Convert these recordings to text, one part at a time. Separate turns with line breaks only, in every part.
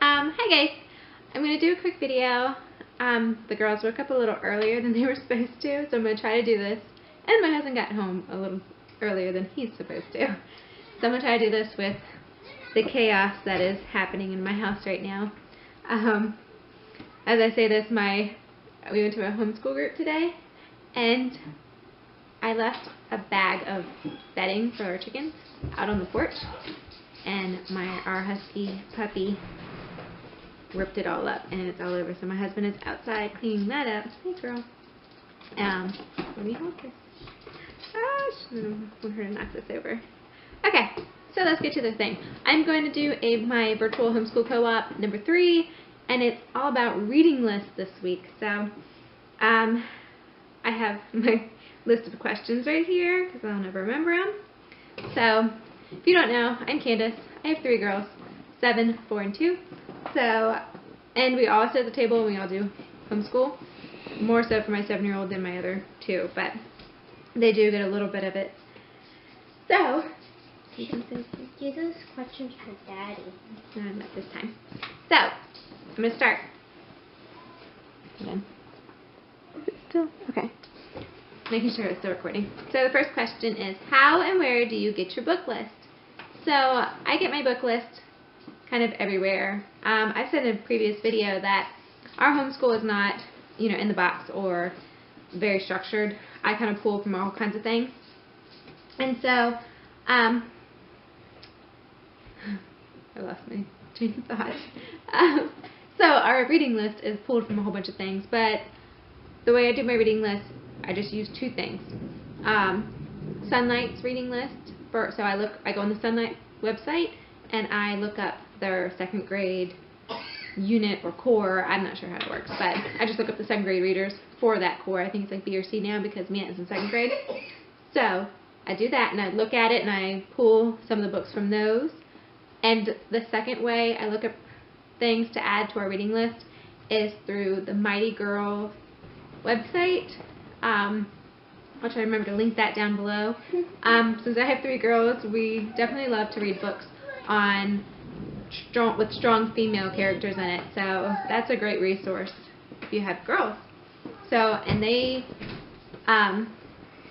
Hi guys. I'm going to do a quick video. The girls woke up a little earlier than they were supposed to, so I'm going to try to do this. And my husband got home a little earlier than he's supposed to. So I'm going to try to do this with the chaos that is happening in my house right now. As I say this, we went to a homeschool group today, and I left a bag of bedding for our chickens out on the porch, and our husky puppy ripped it all up, and it's all over. So my husband is outside cleaning that up. Hey, girl. Let me hold this. Gosh, I don't want her to knock this over. Okay, so let's get to the thing. I'm going to do my virtual homeschool co-op number 3, and it's all about reading lists this week. So I have my list of questions right here because I'll never remember them. So if you don't know, I'm Candice. I have 3 girls, 7, 4, and 2. So, and we all sit at the table and we all do homeschool. More so for my 7-year-old than my other 2, but they do get a little bit of it. So,
you can do those questions for Daddy.
Not this time. So, I'm going to start. Hold on. Is it still? Okay. Making sure it's still recording. So the first question is, how and where do you get your book list? So I get my book list kind of everywhere. I said in a previous video that our homeschool is not, in the box or very structured. I kind of pull from all kinds of things. And so, I lost my train of thought. So our reading list is pulled from a whole bunch of things, but the way I do my reading list, I just use 2 things. SONLIGHT's reading list. So I go on the SONLIGHT website and I look up their 2nd grade unit or core. I'm not sure how it works, but I just look up the 2nd grade readers for that core. I think it's like B or C now because Mia is in 2nd grade. So I do that and I look at it and I pull some of the books from those. And the second way I look up things to add to our reading list is through the Mighty Girl website. I'll try to remember to link that down below. Since I have 3 girls, we definitely love to read books with strong female characters in it. So that's a great resource if you have girls. So, and they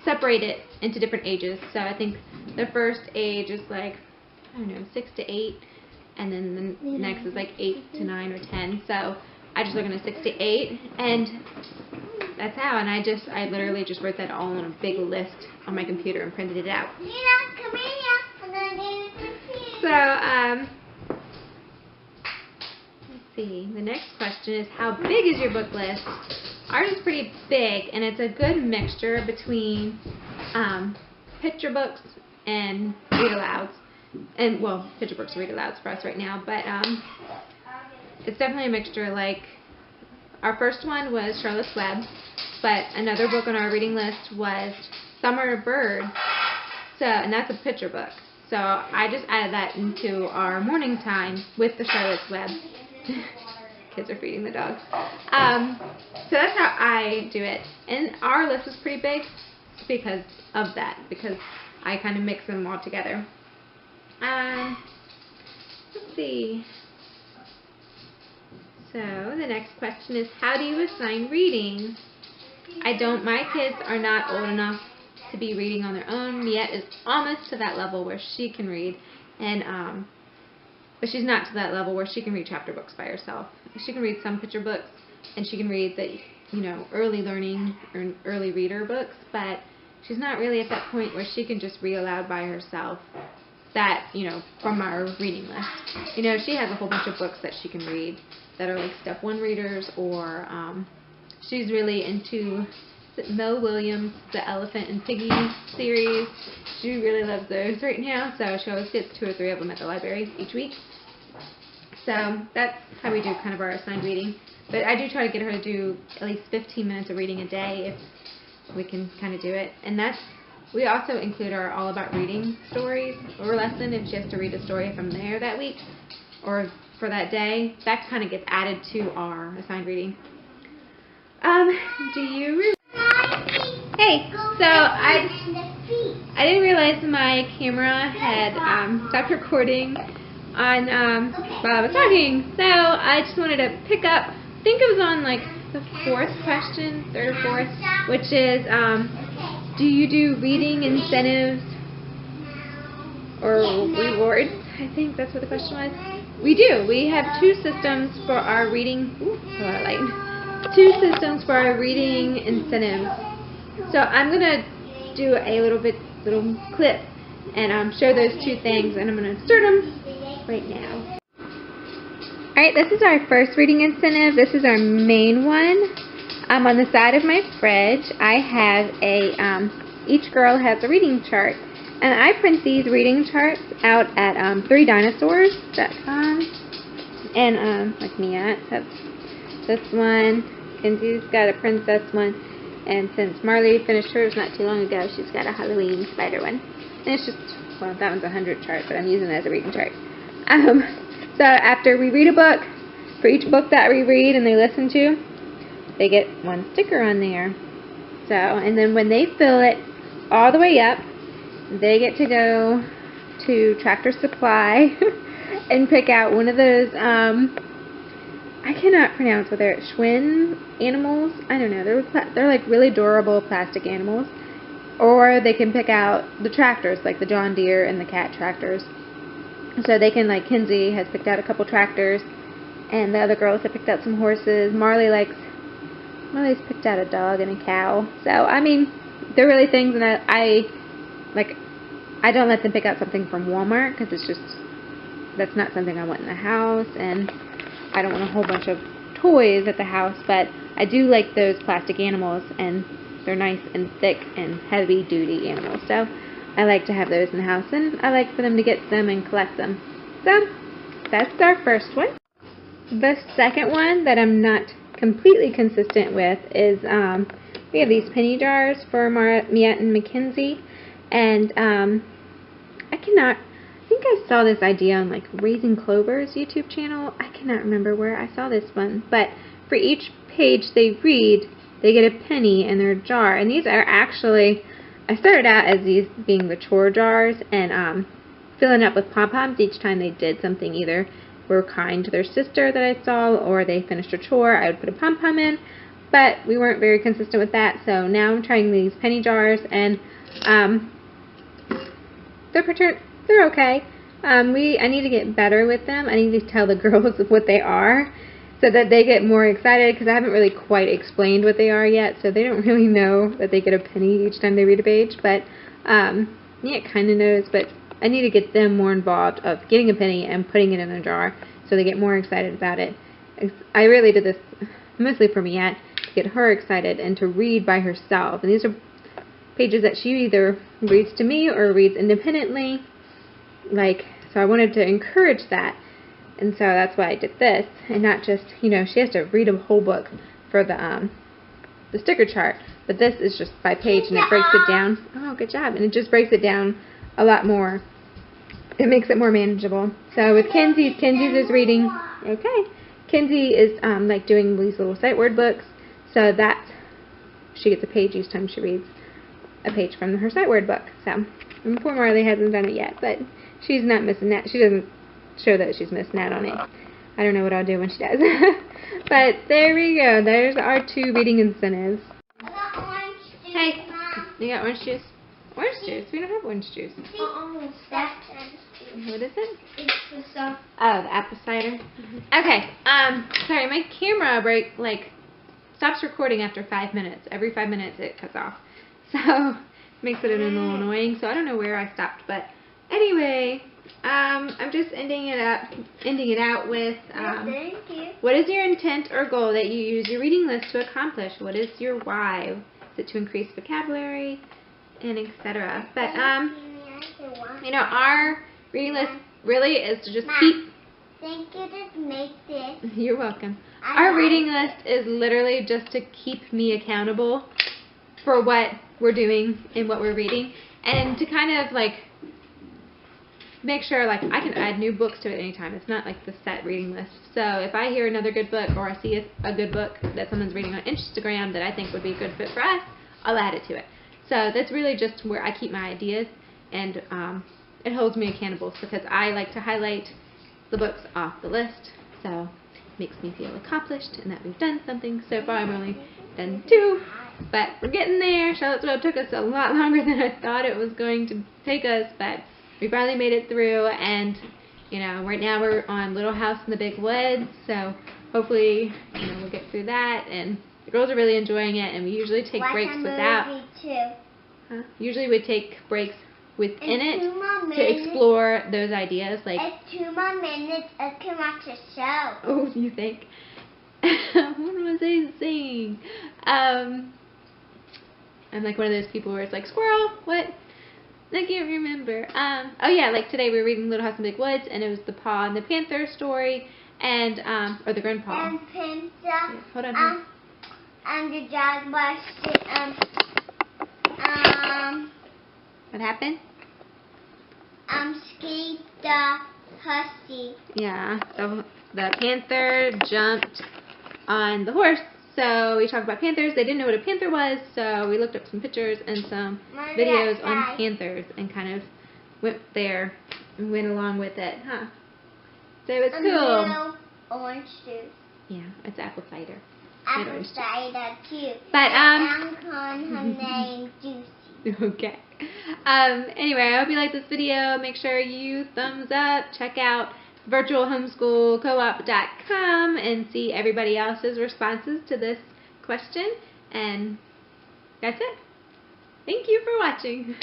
separate it into different ages. So I think the first age is like, 6 to 8, and then the next is like 8 to 9 or 10. So I just look into 6 to 8, and that's how. And I literally just wrote that all on a big list on my computer and printed it out.
Come here. I'm gonna get it.
So let's see. The next question is, how big is your book list? Ours is pretty big, and it's a good mixture between picture books and read-alouds. And, well, picture books and read-alouds for us right now, but it's definitely a mixture. Like, our first one was Charlotte's Web, but another book on our reading list was Summer Bird, and that's a picture book. So I just added that into our morning time with the Charlotte's Web. Kids are feeding the dogs. So that's how I do it. And our list is pretty big because of that, because I kind of mix them all together. Let's see. So the next question is, how do you assign reading? My kids are not old enough to be reading on their own. Mia is almost to that level where she can read, and but she's not to that level where she can read chapter books by herself. She can read some picture books, and she can read the early learning or early reader books, but she's not really at that point where she can just read aloud by herself. That, from our reading list. She has a whole bunch of books that she can read that are like step 1 readers, or she's really into Mo Williams, the Elephant and Piggy series. She really loves those right now, so she always gets 2 or 3 of them at the library each week. So that's how we do kind of our assigned reading. But I do try to get her to do at least 15 minutes of reading a day if we can kind of do it. And we also include our All About Reading stories or lesson if she has to read a story from there that week or for that day. That kind of gets added to our assigned reading. Do you Hey, so I didn't realize my camera had stopped recording on while I was talking. So I just wanted to pick up, I think it was on like the fourth question, third or fourth, which is, do you do reading incentives or rewards? I think that's what the question was. We do. We have two systems for our reading. Two systems for our reading incentives. So I'm gonna do a little clip and show those two things, and I'm gonna insert them right now. All right, this is our first reading incentive. This is our main one. On the side of my fridge, I have a each girl has a reading chart. And I print these reading charts out at 3dinosaurs.com. And like Mia has this one. Kenzie's got a princess one. And since Marley finished hers not too long ago, she's got a Halloween spider one. And it's just, well, that one's a 100 chart, but I'm using it as a reading chart. So after we read a book, for each book that we read and they listen to, they get one sticker on there. So, and then when they fill it all the way up, they get to go to Tractor Supply and pick out one of those, I cannot pronounce what they're, Schwinn animals? I don't know. They're like really adorable plastic animals. Or they can pick out the tractors, like the John Deere and the Cat tractors. So they can, like Kenzie has picked out a couple tractors, and the other girls have picked out some horses. Marley's picked out a dog and a cow. So, I mean, they're really things that I don't let them pick out something from Walmart, because it's just, that's not something I want in the house, and I don't want a whole bunch of toys at the house, but I do like those plastic animals, and they're nice and thick and heavy duty animals, so I like to have those in the house, and I like for them to get them and collect them. So that's our first one. The second one that I'm not completely consistent with is we have these penny jars for Mia and Mackenzie. And I think I saw this idea on like Raising Clover's YouTube channel. I cannot remember where I saw this one. But for each page they read, they get a penny in their jar. And these are actually, I started out as these being the chore jars and filling up with pom-poms each time they did something. Either were kind to their sister that I saw, or they finished a chore, I would put a pom-pom in. But we weren't very consistent with that. So now I'm trying these penny jars, and they're okay. I need to get better with them. I need to tell the girls what they are so that they get more excited, because I haven't really quite explained what they are yet, so they don't really know that they get a penny each time they read a page. But Mia kind of knows, but I need to get them more involved of getting a penny and putting it in a jar so they get more excited about it. I really did this mostly for Mia, to get her excited and to read by herself. And these are pages that she either reads to me or reads independently, so I wanted to encourage that, and so that's why I did this, and not just, she has to read a whole book for the sticker chart, but this is just by page, and it breaks it down. Oh, good job. And it just breaks it down a lot more. It makes it more manageable. So with Kenzie's is reading, Kenzie is doing these little sight word books, so that she gets a page each time she reads a page from her sight word book. So, and poor Marley hasn't done it yet, but she's not missing that. She doesn't show that she's missing out on it. I don't know what I'll do when she does. But there we go. There's our two reading incentives. Hey, you got orange juice? Orange juice? We don't have orange juice. What is it?
It's the stuff.
Oh, the apple cider. Okay. Sorry, my camera stops recording after 5 minutes. Every 5 minutes it cuts off. So makes it a little annoying. So I don't know where I stopped, but anyway, I'm just ending it out with what is your intent or goal that you use your reading list to accomplish? What is your why? Is it to increase vocabulary and etc.? But our reading list really is to just keep.
Thank you to make this.
You're welcome. Our reading list is literally just to keep me accountable for what we're doing and what we're reading, and to kind of make sure I can add new books to it anytime. It's not like the set reading list. So if I hear another good book, or I see a good book that someone's reading on Instagram that I think would be a good fit for us, I'll add it to it. So that's really just where I keep my ideas, and it holds me accountable, because I like to highlight the books off the list. So it makes me feel accomplished and that we've done something. So far I've only done 2, but we're getting there. Charlottesville took us a lot longer than I thought it was going to take us, but we finally made it through. And you know, right now we're on Little House in the Big Woods, so hopefully, you know, we'll get through that. And the girls are really enjoying it, and we usually take breaks without. Usually we take breaks within it to explore those ideas. Like,
it's 2 more minutes, I can watch a show.
Oh, you think? What was I saying? I'm like one of those people where it's like, squirrel, what? I can't remember. Oh yeah, like today we were reading Little House in the Big Woods, and it was the Paw and the Panther story, and or the Grandpa.
And Panther.
Yeah, hold on.
And the Jaguar.
What happened?
Skate the Hussy.
Yeah, the Panther jumped on the horse. So we talked about panthers. They didn't know what a panther was, so we looked up some pictures and some videos on panthers and kind of went there and went along with it, huh? So it was cool.
Little orange juice.
Yeah, it's apple cider.
Apple cider too.
But
I'm calling her name Juicy.
Okay. Anyway, I hope you liked this video. Make sure you thumbs up. Check out virtualhomeschoolcoop.com and see everybody else's responses to this question. And that's it. Thank you for watching.